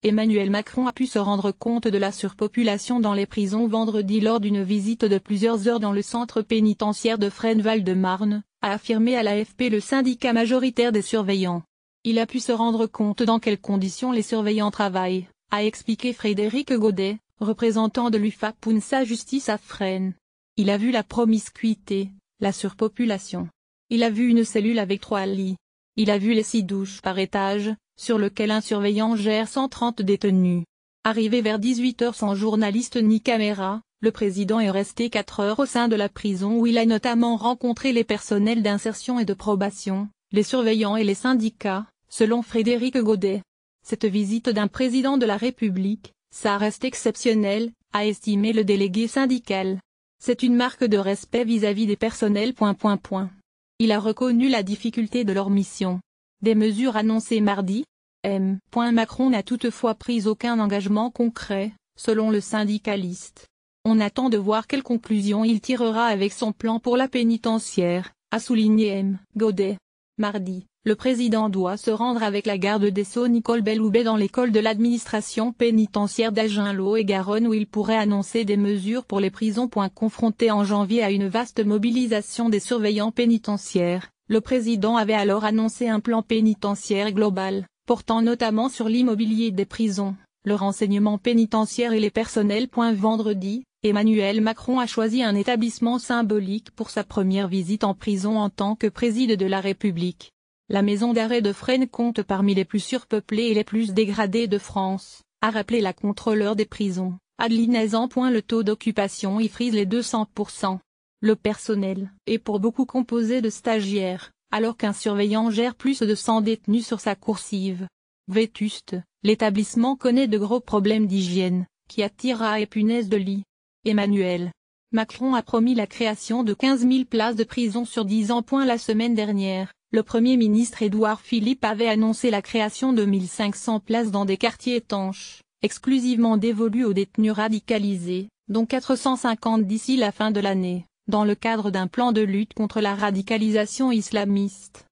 Emmanuel Macron a pu se rendre compte de la surpopulation dans les prisons vendredi lors d'une visite de plusieurs heures dans le centre pénitentiaire de Fresnes-Val-de-Marne, a affirmé à l'AFP le syndicat majoritaire des surveillants. Il a pu se rendre compte dans quelles conditions les surveillants travaillent, a expliqué Frédéric Godet, représentant de l'UFAP-UNSA Justice à Fresnes. Il a vu la promiscuité, la surpopulation. Il a vu une cellule avec 3 lits. Il a vu les 6 douches par étage, sur lequel un surveillant gère 130 détenus. Arrivé vers 18h sans journaliste ni caméra, le président est resté 4 heures au sein de la prison où il a notamment rencontré les personnels d'insertion et de probation, les surveillants et les syndicats, selon Frédéric Godet. Cette visite d'un président de la République, ça reste exceptionnel, a estimé le délégué syndical. C'est une marque de respect vis-à-vis des personnels. Il a reconnu la difficulté de leur mission. Des mesures annoncées mardi. Macron n'a toutefois pris aucun engagement concret, selon le syndicaliste. On attend de voir quelles conclusions il tirera avec son plan pour la pénitentiaire, a souligné Godet. Mardi, le président doit se rendre avec la garde des Sceaux Nicole Belloubet dans l'école de l'administration pénitentiaire d'Agen-Lot-et-Garonne où il pourrait annoncer des mesures pour les prisons. Confronté en janvier à une vaste mobilisation des surveillants pénitentiaires, le président avait alors annoncé un plan pénitentiaire global, portant notamment sur l'immobilier des prisons, le renseignement pénitentiaire et les personnels. Vendredi, Emmanuel Macron a choisi un établissement symbolique pour sa première visite en prison en tant que président de la République. La maison d'arrêt de Fresnes compte parmi les plus surpeuplées et les plus dégradées de France, a rappelé la contrôleur des prisons, Adeline Hazan. Le taux d'occupation y frise les 200%. Le personnel est pour beaucoup composé de stagiaires, alors qu'un surveillant gère plus de 100 détenus sur sa coursive. Vétuste, l'établissement connaît de gros problèmes d'hygiène, qui attirent rats et punaises de lit. Emmanuel Macron a promis la création de 15 000 places de prison sur 10 ans. La semaine dernière, le Premier ministre Édouard Philippe avait annoncé la création de 1500 places dans des quartiers étanches, exclusivement dévolus aux détenus radicalisés, dont 450 d'ici la fin de l'année, dans le cadre d'un plan de lutte contre la radicalisation islamiste.